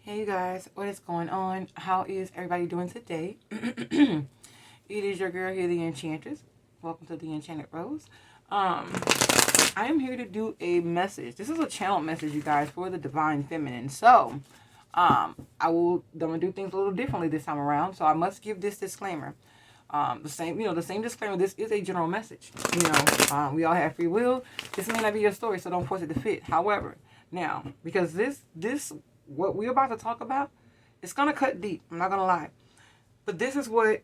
Hey you guys, what is going on? How is everybody doing today? It is your girl here, the Enchantress. Welcome to the Enchanted Rose. I am here to do a message. This is a channel message, you guys, for the Divine Feminine. So, I'm gonna do things a little differently this time around. So I must give this disclaimer. The same disclaimer. This is a general message. We all have free will. This may not be your story, so don't force it to fit. However, now because this what we're about to talk about, it's gonna cut deep. I'm not gonna lie, but this is what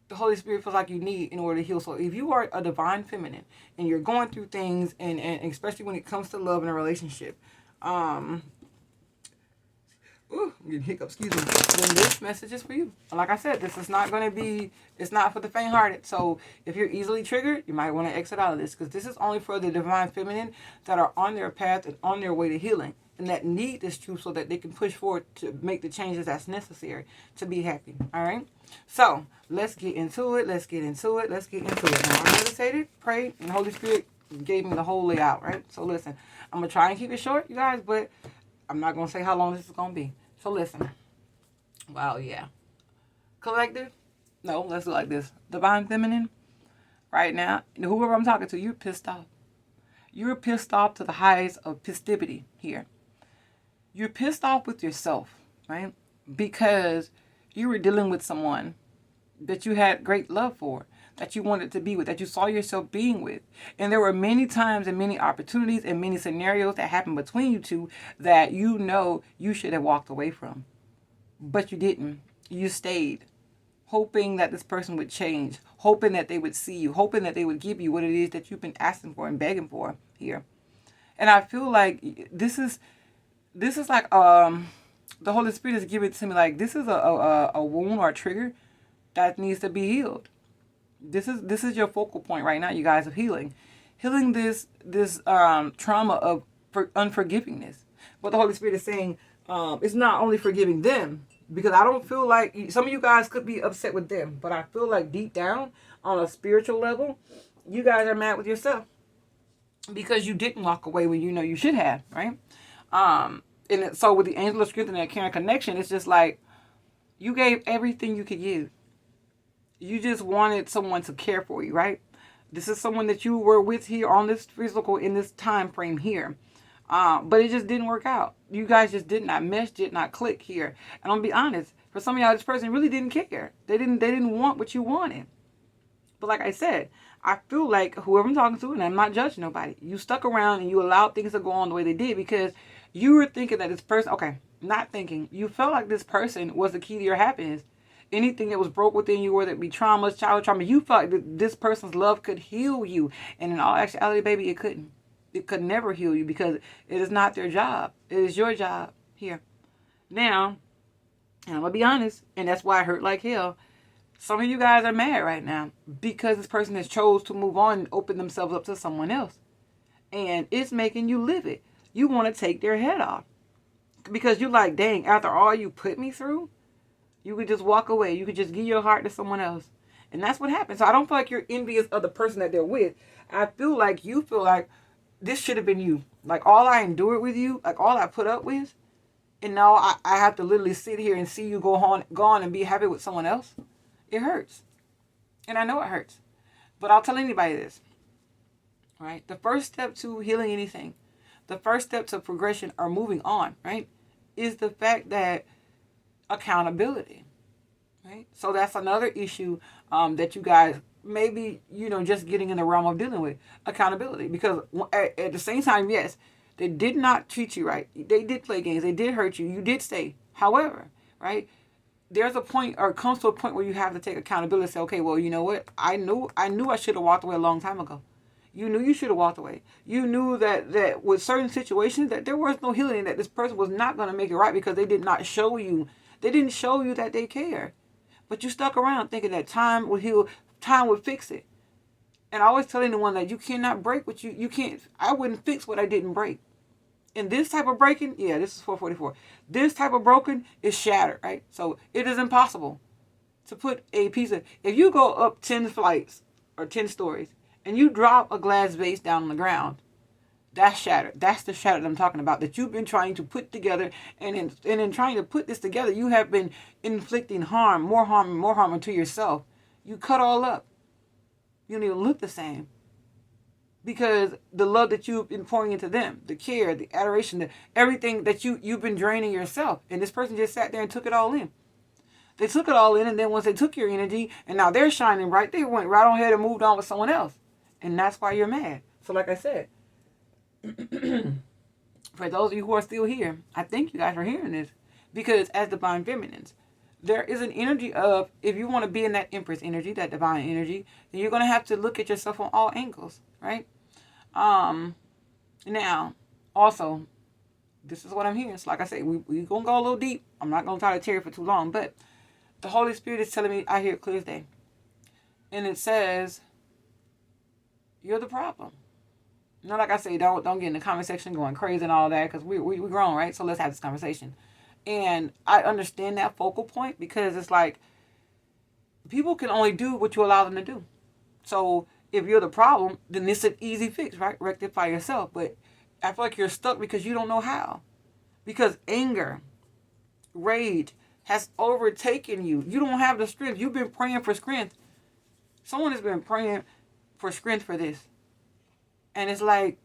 the Holy Spirit feels like you need in order to heal. So if you are a divine feminine and you're going through things, and especially when it comes to love and a relationship, I'm getting hiccups, excuse me, then this message is for you. Like I said, this is not going to be, it's not for the faint-hearted. So if you're easily triggered, you might want to exit out of this, because this is only for the divine feminine that are on their path and on their way to healing, and that need this truth so that they can push forward to make the changes that's necessary to be happy. All right? So let's get into it. Let's get into it. Now, I meditated, prayed, and the Holy Spirit gave me the whole layout, right? So listen, I'm going to try and keep it short, you guys, but I'm not going to say how long this is going to be. So listen. Wow, yeah. Collective? No, let's do it like this. Divine feminine, right now, whoever I'm talking to, you're pissed off. You're pissed off to the highest of festivity here. You're pissed off with yourself, right? Because you were dealing with someone that you had great love for, that you wanted to be with, that you saw yourself being with. And there were many times and many opportunities and many scenarios that happened between you two that you know you should have walked away from. But you didn't. You stayed, hoping that this person would change, hoping that they would see you, hoping that they would give you what it is that you've been asking for and begging for here. And I feel like this is like the Holy Spirit is giving it to me like this is a wound or a trigger that needs to be healed. This is your focal point right now, you guys, of healing this trauma of unforgivingness. What the Holy Spirit is saying, it's not only forgiving them, because I don't feel like some of you guys could be upset with them, but I feel like deep down on a spiritual level, you guys are mad with yourself because you didn't walk away when you know you should have, right? So with the angel of strength and that caring connection, it's just like you gave everything you could give. You just wanted someone to care for you, right? This is someone that you were with here on this physical, in this time frame here. But it just didn't work out. You guys just did not mesh, did not click here. And I'll be honest, for some of y'all, this person really didn't care. They didn't want what you wanted. But like I said, I feel like whoever I'm talking to, and I'm not judging nobody, you stuck around and you allowed things to go on the way they did because you were thinking that this person, okay, not thinking, you felt like this person was the key to your happiness. Anything that was broke within you, whether it be traumas, childhood trauma, you felt like this person's love could heal you. And in all actuality, baby, it couldn't. It could never heal you because it is not their job. It is your job here. Now, and I'm going to be honest, and that's why I hurt like hell. Some of you guys are mad right now because this person has chose to move on and open themselves up to someone else. And it's making you livid. You want to take their head off. Because you're like, dang, after all you put me through, you could just walk away. You could just give your heart to someone else. And that's what happened. So I don't feel like you're envious of the person that they're with. I feel like you feel like this should have been you. Like all I endured with you, like all I put up with, and now I have to literally sit here and see you go on and be happy with someone else. It hurts. And I know it hurts. But I'll tell anybody this. Right? The first step to healing anything, the first step to progression or moving on, right, is the fact that accountability, right? So that's another issue that you guys maybe, just getting in the realm of dealing with accountability. Because at the same time, yes, they did not treat you right. They did play games. They did hurt you. You did stay. However, right, there's a point or it comes to a point where you have to take accountability and say, okay, well, you know what? I knew I should have walked away a long time ago. You knew you should have walked away. You knew that with certain situations that there was no healing, that this person was not going to make it right because they did not show you. They didn't show you that they care. But you stuck around thinking that time would heal, time would fix it. And I always tell anyone that you cannot break what you can't. I wouldn't fix what I didn't break. And this type of breaking, yeah, this is 444. This type of broken is shattered, right? So it is impossible to put a piece of, if you go up 10 flights or 10 stories and you drop a glass vase down on the ground, That's shattered. That's the shattered I'm talking about, that you've been trying to put together. And in trying to put this together, you have been inflicting harm, more harm, and more harm unto yourself. You cut all up. You don't even look the same. Because the love that you've been pouring into them, the care, the adoration, everything that you've been draining yourself. And this person just sat there and took it all in. They took it all in, and then once they took your energy, and now they're shining bright, they went right on ahead and moved on with someone else. And that's why you're mad. So like I said, for those of you who are still here, I think you guys are hearing this. Because as divine feminines, there is an energy of, if you want to be in that empress energy, that divine energy, then you're going to have to look at yourself on all angles, right? Now, also, this is what I'm hearing. So like I said, we're going to go a little deep. I'm not going to try to tear it for too long, but the Holy Spirit is telling me, I hear it clear as day. And it says, you're the problem. Not like I say, don't get in the comment section going crazy and all that, because we grown, right? So let's have this conversation. And I understand that focal point, because it's like, people can only do what you allow them to do. So if you're the problem, then it's an easy fix, right? Rectify yourself. But I feel like you're stuck because you don't know how. Because anger, rage has overtaken you. You don't have the strength. You've been praying for strength. Someone has been praying for strength for this. And it's like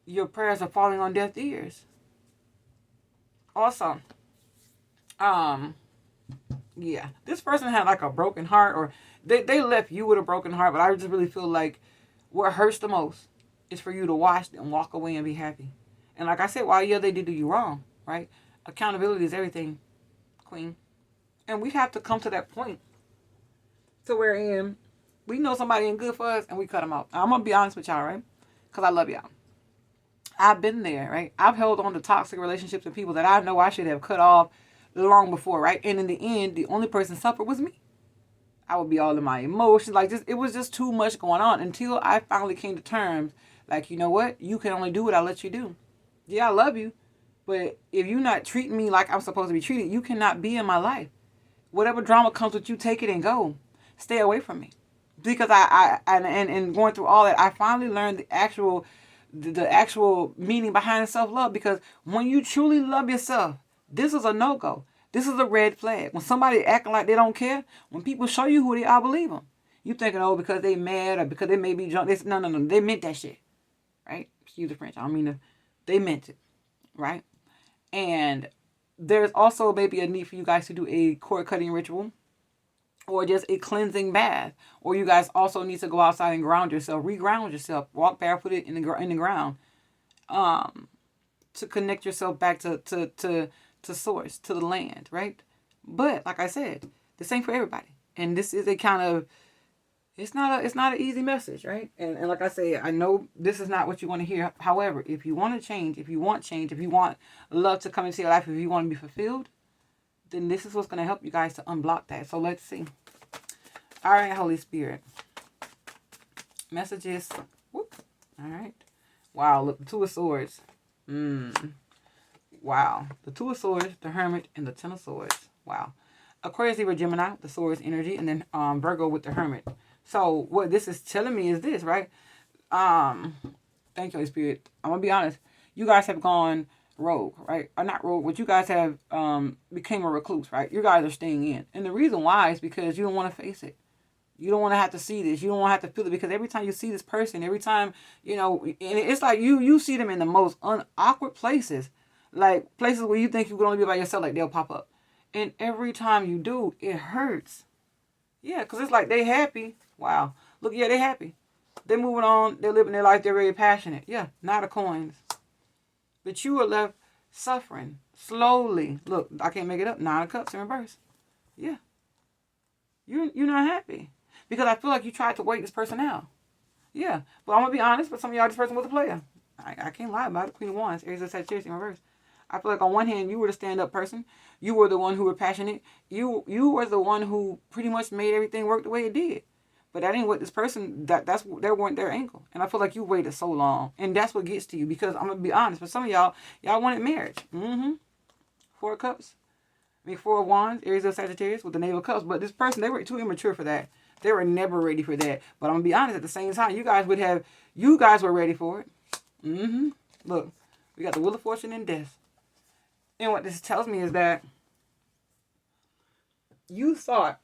your prayers are falling on deaf ears. Also, yeah, this person had like a broken heart, or they left you with a broken heart, but I just really feel like what hurts the most is for you to watch them walk away and be happy. And like I said, while they did do you wrong, right? Accountability is everything, Queen. And we have to come to that point to where we know somebody ain't good for us and we cut them out. I'm going to be honest with y'all, right? Because I love y'all. I've been there, right? I've held on to toxic relationships with people that I know I should have cut off long before, right? And in the end, the only person suffered was me. I would be all in my emotions. Like, it was just too much going on until I finally came to terms. Like, you know what? You can only do what I let you do. Yeah, I love you. But if you're not treating me like I'm supposed to be treated, you cannot be in my life. Whatever drama comes with you, take it and go. Stay away from me. Because and going through all that, I finally learned the actual meaning behind self-love. Because when you truly love yourself, this is a no-go. This is a red flag. When somebody acting like they don't care, when people show you who they are, believe them. You thinking, oh, because they mad or because they may be drunk. No. They meant that shit. Right? Excuse the French. I don't mean to. They meant it. Right? And there's also maybe a need for you guys to do a cord cutting ritual. Or just a cleansing bath. Or you guys also need to go outside and ground yourself. Reground yourself. Walk barefooted in the ground. To connect yourself back to source, to the land, right? But like I said, this ain't for everybody. And this is a kind of, it's not an easy message, right? And like I say, I know this is not what you want to hear. However, if you want to change, if you want love to come into your life, if you want to be fulfilled, then this is what's going to help you guys to unblock that. So let's see. All right, Holy Spirit. Messages. Whoop. All right. Wow, look, the Two of Swords. Wow. The Two of Swords, the Hermit, and the Ten of Swords. Wow. Aquarius, Libra, Gemini, the Swords energy, and then Virgo with the Hermit. So what this is telling me is this, right? Thank you, Holy Spirit. I'm going to be honest. You guys have gone rogue, right? Or not rogue, but you guys have became a recluse, right? You guys are staying in. And the reason why is because you don't want to face it. You don't want to have to see this. You don't want to have to feel it, because every time you see this person, every time, and it's like you see them in the most awkward places, like places where you think you can only be by yourself, like they'll pop up. And every time you do, it hurts. Yeah, because it's like they happy. Wow. Look, yeah, they happy. They're moving on. They're living their life. They're very passionate. Yeah, Knight of Coins. But you are left suffering slowly. Look, I can't make it up. 9 of Cups in reverse. Yeah. You're not happy. Because I feel like you tried to wait this person out. Yeah. But I'm going to be honest, but some of y'all, this person was a player. I can't lie about it. Queen of Wands, Aries of Sagittarius in reverse. I feel like on one hand, you were the stand-up person. You were the one who were passionate. You were the one who pretty much made everything work the way it did. But that ain't what this person, that weren't their angle. And I feel like you waited so long. And that's what gets to you. Because I'm going to be honest, for some of y'all wanted marriage. 4 of Cups. 4 of Wands, Aries of Sagittarius with the Knave of Cups. But this person, they were too immature for that. They were never ready for that. But I'm going to be honest, at the same time, you guys were ready for it. Look, we got the Wheel of Fortune and Death. And what this tells me is that you thought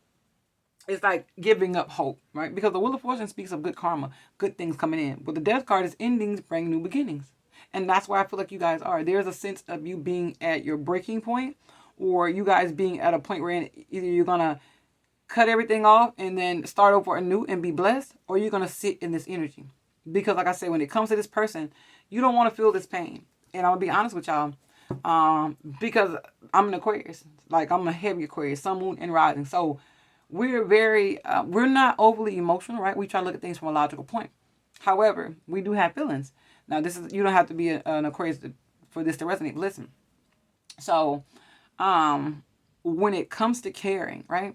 it's like giving up hope, right? Because the Wheel of Fortune speaks of good karma, good things coming in. But the Death card is endings bring new beginnings. And that's where I feel like you guys are. There's a sense of you being at your breaking point, or you guys being at a point where either you're going to cut everything off and then start over anew and be blessed, or you're going to sit in this energy. Because like I said, when it comes to this person, you don't want to feel this pain. And I'm going to be honest with y'all. Because I'm an Aquarius. Like, I'm a heavy Aquarius, Sun, Moon, and Rising. So we're very, we're not overly emotional, right? We try to look at things from a logical point. However, we do have feelings. Now, this is, you don't have to be an Aquarius for this to resonate. Listen. So, when it comes to caring, right?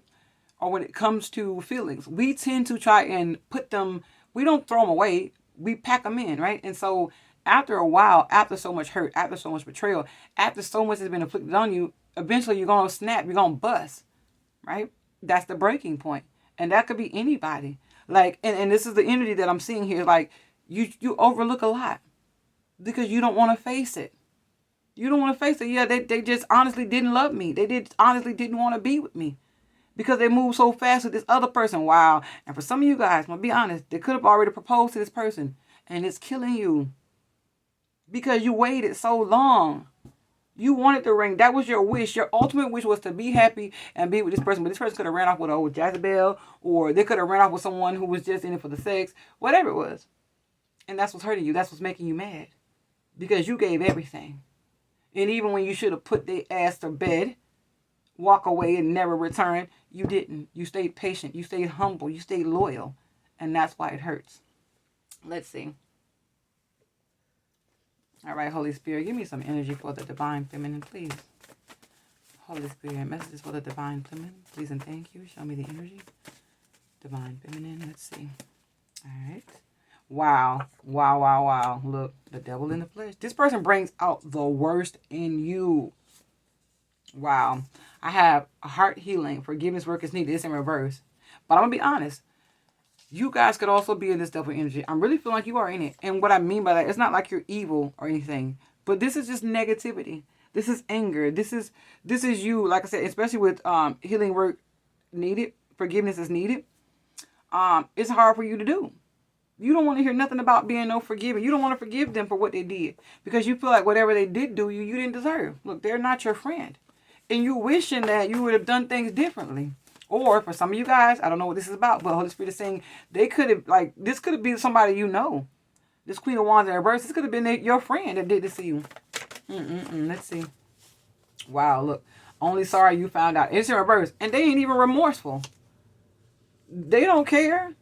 Or when it comes to feelings, we tend to try and put them, we don't throw them away. We pack them in, right? And so after a while, after so much hurt, after so much betrayal, after so much has been inflicted on you, eventually you're going to snap, you're going to bust, right? That's the breaking point. And that could be anybody. Like, and this is the energy that I'm seeing here. Like, you overlook a lot because you don't want to face it. You don't want to face it. Yeah, they just honestly didn't love me. They honestly didn't want to be with me because they moved so fast with this other person. Wow. And for some of you guys, I'm going to be honest, they could have already proposed to this person and it's killing you because you waited so long. You wanted the ring. That was your wish. Your ultimate wish was to be happy and be with this person. But this person could have ran off with an old Jezebel, or they could have ran off with someone who was just in it for the sex, whatever it was. And that's what's hurting you. That's what's making you mad because you gave everything. And even when you should have put their ass to bed, walk away and never return, you didn't. You stayed patient. You stayed humble. You stayed loyal. And that's why it hurts. Let's see. All right, Holy Spirit, give me some energy for the Divine Feminine, please. Holy Spirit, messages for the Divine Feminine, please and thank you. Show me the energy. Divine Feminine, let's see. All right. Wow. Wow, wow, wow. Look, the devil in the flesh. This person brings out the worst in you. Wow. I have a heart healing. Forgiveness work is needed. It's in reverse. But I'm going to be honest. You guys could also be in this devil energy. I'm really feeling like you are in it. And what I mean by that, it's not like you're evil or anything. But this is just negativity. This is anger. This is you, like I said, especially with healing work needed. Forgiveness is needed. It's hard for you to do. You don't want to hear nothing about being no forgiving. You don't want to forgive them for what they did. Because you feel like whatever they did do you, you didn't deserve. Look, they're not your friend. And you wishing that you would have done things differently. Or for some of you guys, I don't know what this is about, but Holy Spirit is saying they could have, like, this could have been somebody you know. This Queen of Wands in reverse, this could have been your friend that did this to you. Let's see. Wow, look. Only sorry you found out. It's in reverse. And they ain't even remorseful. They don't care.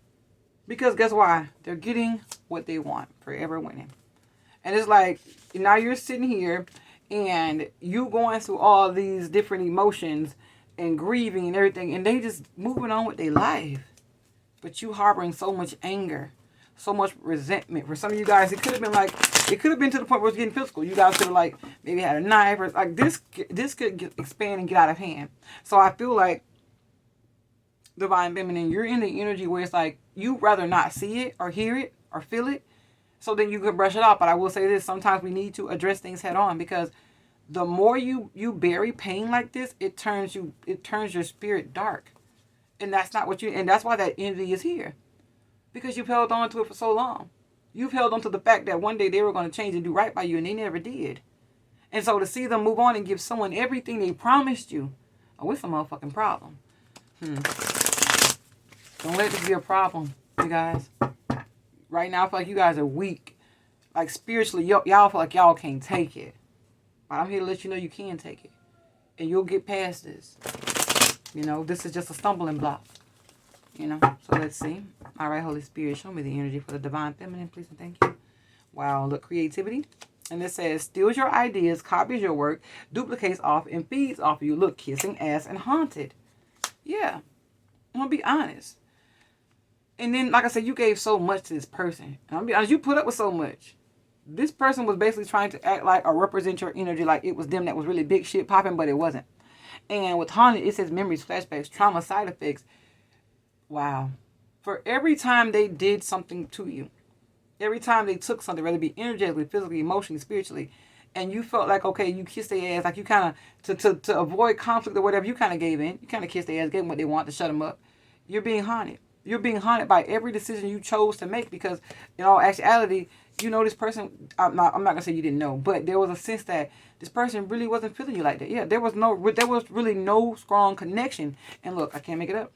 Because guess why? They're getting what they want. Forever winning. And it's like, now you're sitting here and you going through all these different emotions and grieving and everything, and they just moving on with their life. But you harboring so much anger, so much resentment. For some of you guys, it could have been like, it could have been to the point where it's getting physical. You guys could have like maybe had a knife or like this could expand and get out of hand. So I feel like Divine Feminine, you're in the energy where it's like you rather not see it or hear it or feel it, so then you could brush it off. But I will say this: sometimes we need to address things head on, because the more you bury pain like this, it turns your spirit dark. And that's not what and that's why that envy is here. Because you've held on to it for so long. You've held on to the fact that one day they were going to change and do right by you, and they never did. And so to see them move on and give someone everything they promised you, oh, it's a motherfucking problem. Don't let this be a problem, you guys. Right now, I feel like you guys are weak. Like spiritually, y'all feel like y'all can't take it. I'm here to let you know you can take it. And you'll get past this. You know, this is just a stumbling block. You know, so let's see. All right, Holy Spirit, show me the energy for the Divine Feminine, please and thank you. Wow, look, creativity. And it says, steals your ideas, copies your work, duplicates off, and feeds off you. Look, kissing ass and haunted. Yeah, I'm going to be honest. And then, like I said, you gave so much to this person. And I'm going to be honest, you put up with so much. This person was basically trying to act like or represent your energy like it was them that was really big shit popping, but it wasn't. And with haunted, it says memories, flashbacks, trauma, side effects. Wow. For every time they did something to you, Every time they took something, whether it be energetically, physically, emotionally, spiritually, and you felt like, okay, you kissed their ass, like you kind of, to avoid conflict or whatever, you kind of gave in. You kind of kissed their ass, gave them what they want to shut them up. You're being haunted. You're being haunted by every decision you chose to make because, in all actuality, you know this person, I'm not going to say you didn't know, but there was a sense that this person really wasn't feeling you like that. Yeah, there was really no strong connection. And look, I can't make it up.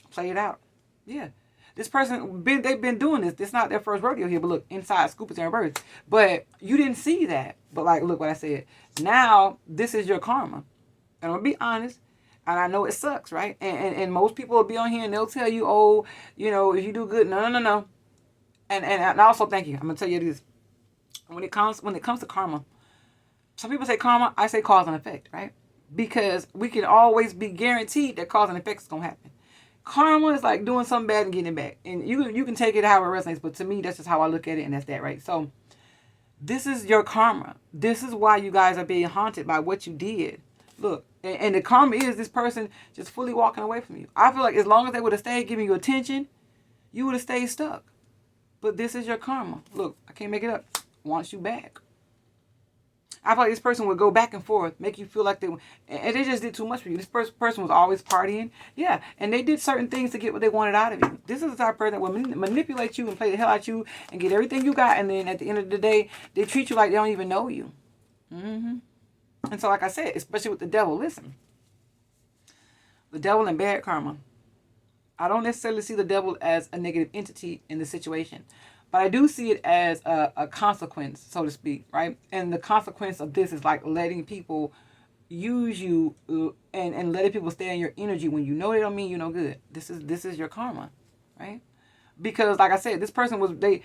Play it out. Yeah. This person, they've been doing this. It's not their first rodeo here, but look, inside scoop is in reverse. But you didn't see that. But like, look what I said. Now, this is your karma. And I'm going to be honest. And I know it sucks, right? And most people will be on here and they'll tell you, oh, you know, if you do good, no. And also, thank you. I'm going to tell you this. When it comes to karma, some people say karma, I say cause and effect, right? Because we can always be guaranteed that cause and effect is going to happen. Karma is like doing something bad and getting it back. And you can take it however it resonates, but to me, that's just how I look at it, and that's that, right? So this is your karma. This is why you guys are being haunted by what you did. Look, and the karma is this person just fully walking away from you. I feel like as long as they would have stayed giving you attention, you would have stayed stuck. But this is your karma. Look, I can't make it up. Wants you back. I feel like this person would go back and forth, make you feel like and they just did too much for you. This person was always partying. Yeah, and they did certain things to get what they wanted out of you. This is the type of person that will manipulate you and play the hell out you and get everything you got, and then at the end of the day, they treat you like they don't even know you. And so, like I said, especially with the devil, listen. The devil and bad karma. I don't necessarily see the devil as a negative entity in the situation. But I do see it as a consequence, so to speak, right? And the consequence of this is like letting people use you and letting people stay in your energy when you know they don't mean you no good. This is your karma, right? Because like I said, this person was this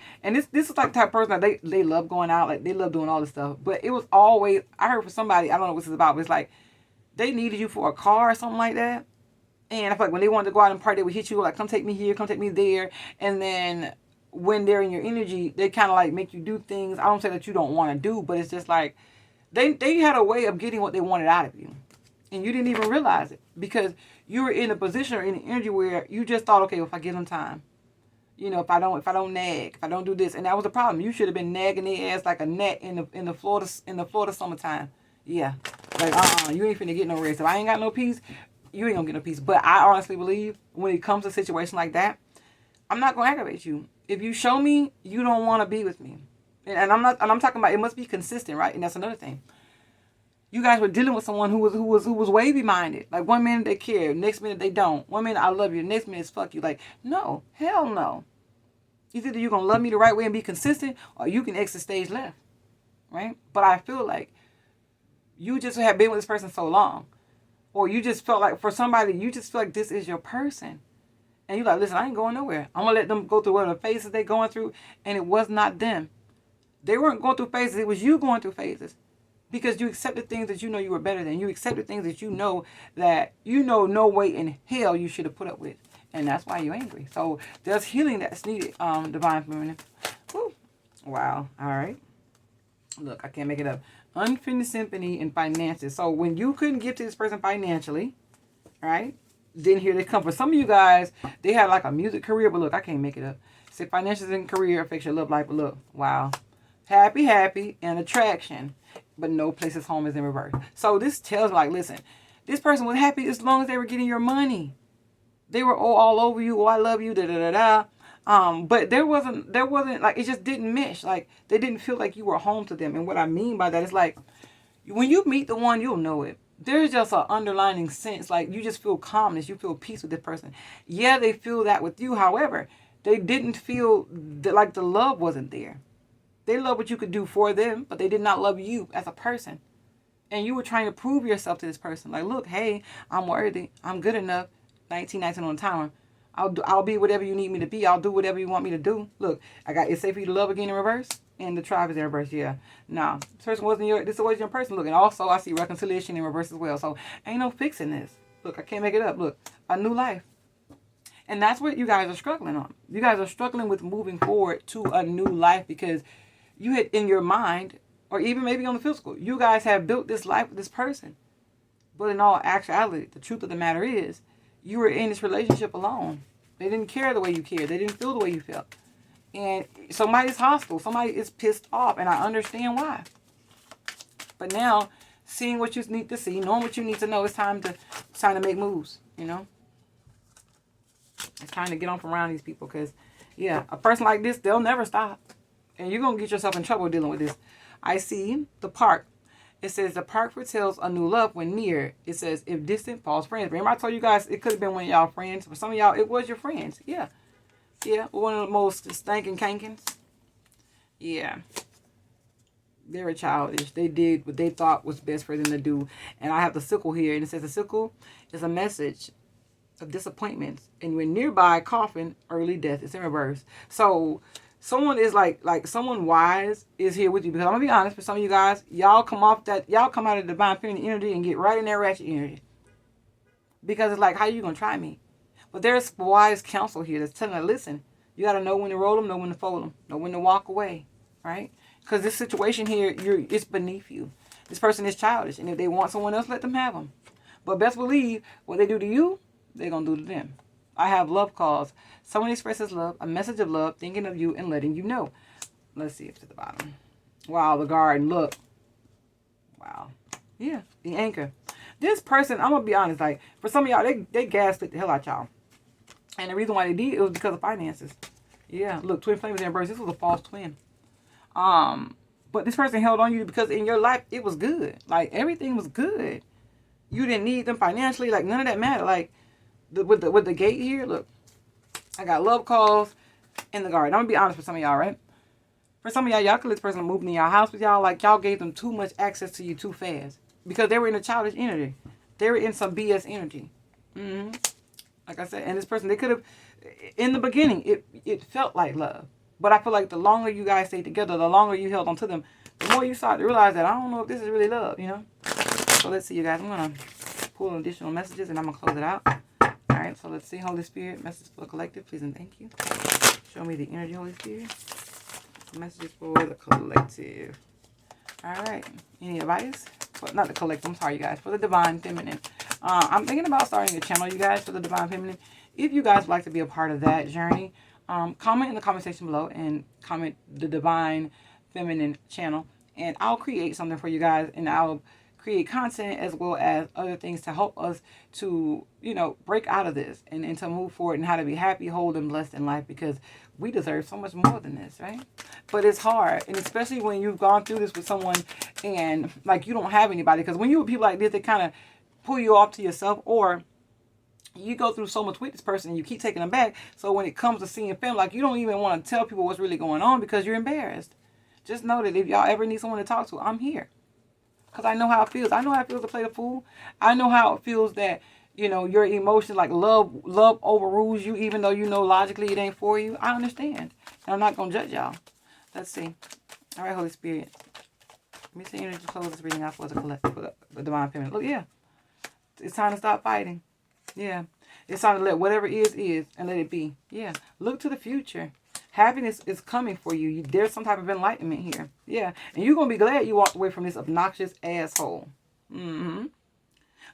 is like the type of person that they love going out, like they love doing all this stuff. But it was always, I heard from somebody, I don't know what this is about, but it's like they needed you for a car or something like that. And I feel like when they wanted to go out and party, they would hit you like, come take me here, come take me there, and then when they're in your energy, they kind of like make you do things. I don't say that you don't want to do, but it's just like they had a way of getting what they wanted out of you. And you didn't even realize it because you were in a position or in an energy where you just thought, okay, well, if I give them time, you know, if I don't nag, if I don't do this. And that was the problem. You should have been nagging their ass like a gnat in the Florida summertime. Yeah. Like, you ain't finna get no rest. If I ain't got no peace, you ain't gonna get no peace. But I honestly believe when it comes to a situation like that, I'm not gonna aggravate you. If you show me you don't want to be with me, and I'm talking about it must be consistent, right? And that's another thing. You guys were dealing with someone who was wavy minded. Like 1 minute they care, next minute they don't. 1 minute I love you, next minute it's fuck you. Like no, hell no. Either you're gonna love me the right way and be consistent, or you can exit stage left, right? But I feel like you just have been with this person so long, or you just felt like for somebody you just feel like this is your person. And you're like, listen, I ain't going nowhere. I'm going to let them go through whatever phases they're going through. And it was not them. They weren't going through phases. It was you going through phases. Because you accepted things that you know you were better than. You accepted things that you know no way in hell you should have put up with. And that's why you're angry. So there's healing that's needed, Divine Feminine. Woo. Wow. All right. Look, I can't make it up. Unfinished symphony and finances. So when you couldn't give to this person financially, right? Then here they come. For some of you guys, they had like a music career, but look, I can't make it up. Say financial and career affects your love life, but look, wow. Happy, and attraction, but no places home is in reverse. So this tells me, like, listen, this person was happy as long as they were getting your money. They were all over you. Oh, I love you, but there wasn't like, it just didn't mesh. Like they didn't feel like you were home to them. And what I mean by that is like, when you meet the one, you'll know it. There's just an underlining sense, like you just feel calmness, you feel peace with this person. Yeah, they feel that with you. However, they didn't feel like the love wasn't there. They love what you could do for them, but they did not love you as a person. And you were trying to prove yourself to this person. Like, look, hey, I'm worthy. I'm good enough. 1919 on the timer. I'll be whatever you need me to be. I'll do whatever you want me to do. Look, it's safe for you to love again in reverse. And the tribe is in reverse, yeah. No, this person this wasn't your person. Look, and also I see reconciliation in reverse as well. So ain't no fixing this. Look, I can't make it up. Look, a new life. And that's what you guys are struggling on. You guys are struggling with moving forward to a new life because you had in your mind, or even maybe on the physical, you guys have built this life with this person. But in all actuality, the truth of the matter is, you were in this relationship alone. They didn't care the way you cared. They didn't feel the way you felt. And somebody's hostile. Somebody is pissed off. And I understand why. But now, seeing what you need to see, knowing what you need to know, it's time to make moves, you know? It's time to get on from around these people because, yeah, a person like this, they'll never stop. And you're going to get yourself in trouble dealing with this. I see the park. It says the park foretells a new love when near. It says if distant, false friends. Remember I told you guys it could have been one of y'all friends. For some of y'all, it was your friends. Yeah. Yeah. One of the most stinking kankins. Yeah. They were childish. They did what they thought was best for them to do. And I have the sickle here. And it says the sickle is a message of disappointments. And when nearby, coffin, early death. It's in reverse. So someone is like someone wise is here with you. Because I'm going to be honest, for some of you guys, y'all come out of the divine feminine energy and get right in that ratchet energy. Because it's like, how you going to try me? But there's wise counsel here that's telling her, listen, you got to know when to roll them, know when to fold them, know when to walk away, right? Because this situation here, it's beneath you. This person is childish. And if they want someone else, let them have them. But best believe, what they do to you, they're going to do to them. I have love calls. Someone expresses love, a message of love, thinking of you and letting you know. Let's see if it's at the bottom. Wow, the garden, look. Wow. Yeah, the anchor. This person, I'm going to be honest, like, for some of y'all, they gaslit the hell out y'all. And the reason why they did, it was because of finances. Yeah, look, twin flames in reverse. This was a false twin. But this person held on you because in your life, it was good. Like, everything was good. You didn't need them financially. Like, none of that mattered. Like, with the gate here, look. I got love calls in the garden. I'm going to be honest with some of y'all, right? For some of y'all could let this person move in y'all house with y'all. Like, y'all gave them too much access to you too fast. Because they were in a childish energy. They were in some BS energy. Mm-hmm. Like I said, and this person, they could have, in the beginning, it felt like love. But I feel like the longer you guys stayed together, the longer you held on to them, the more you start to realize that I don't know if this is really love, you know? So let's see, you guys. I'm going to pull additional messages and I'm going to close it out. All right, so let's see. Holy Spirit, message for the collective, please and thank you. Show me the energy, Holy Spirit. Messages for the collective. All right. Any advice? Well, not the collective. I'm sorry, you guys. For the divine feminine. I'm thinking about starting a channel, you guys, for the divine feminine. If you guys would like to be a part of that journey, comment in the comment section below and comment the divine feminine channel. And I'll create something for you guys. And I'll create content as well as other things to help us to, you know, break out of this and to move forward and how to be happy, whole, and blessed in life, because we deserve so much more than this, right? But it's hard, and especially when you've gone through this with someone and like you don't have anybody, because when you with people like this, they kind of pull you off to yourself, or you go through so much with this person and you keep taking them back. So when it comes to seeing family, like you don't even want to tell people what's really going on because you're embarrassed. Just know that if y'all ever need someone to talk to, I'm here. Because I know how it feels. I know how it feels to play the fool. I know how it feels that, you know, your emotions, like love overrules you, even though you know logically it ain't for you. I understand. And I'm not going to judge y'all. Let's see. All right, Holy Spirit. Let me see energy close this reading out for the divine feminine. Look, yeah. It's time to stop fighting. Yeah. It's time to let whatever is and let it be. Yeah. Look to the future. Happiness is coming for you. There's some type of enlightenment here. Yeah. And you're going to be glad you walked away from this obnoxious asshole. Mm-hmm.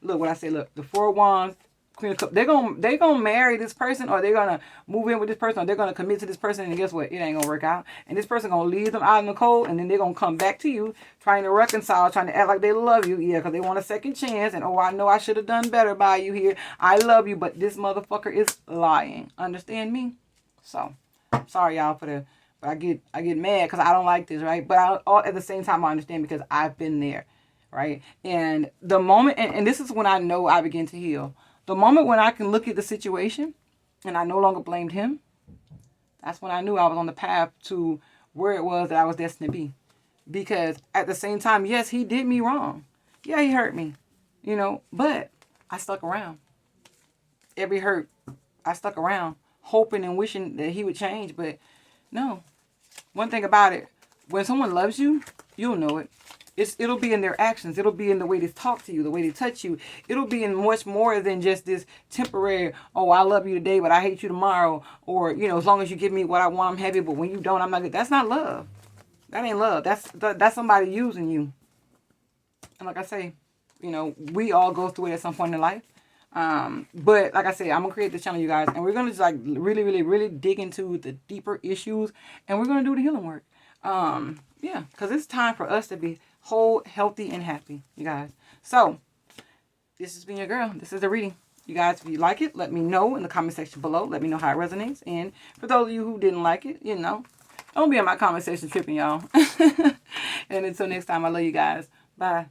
Look what I say. Look, the Four of Wands, Queen of Cups. They're gonna marry this person, or they're going to move in with this person, or they're going to commit to this person, and guess what? It ain't going to work out. And this person going to leave them out in the cold, and then they're going to come back to you, trying to reconcile, trying to act like they love you. Yeah, because they want a second chance, and oh, I know I should have done better by you here. I love you, but this motherfucker is lying. Understand me? So, sorry y'all for the, but I get mad because I don't like this, right? But at the same time I understand because I've been there, right? And the moment, and this is when I know I begin to heal. The moment when I can look at the situation and I no longer blamed him, that's when I knew I was on the path to where it was that I was destined to be. Because at the same time, yes, he did me wrong. Yeah, he hurt me, you know, but I stuck around. Every hurt, I stuck around, hoping and wishing that he would change, but no. One thing about it, when someone loves you, you'll know it. It'll be in their actions. It'll be in the way they talk to you, the way they touch you. It'll be in much more than just this temporary, oh, I love you today, but I hate you tomorrow. Or, you know, as long as you give me what I want, I'm happy, but when you don't, I'm not good. That's not love. That ain't love. That's somebody using you. And like I say, you know, we all go through it at some point in life. But like I said, I'm gonna create this channel, you guys, and we're gonna just like really dig into the deeper issues, and we're gonna do the healing work. Yeah, because it's time for us to be whole, healthy, and happy, you guys. So this has been your girl. This is the reading. You guys, if you like it, let me know in the comment section below. Let me know how it resonates. And for those of you who didn't like it, you know, don't be in my comment section tripping, y'all. And until next time, I love you guys. Bye.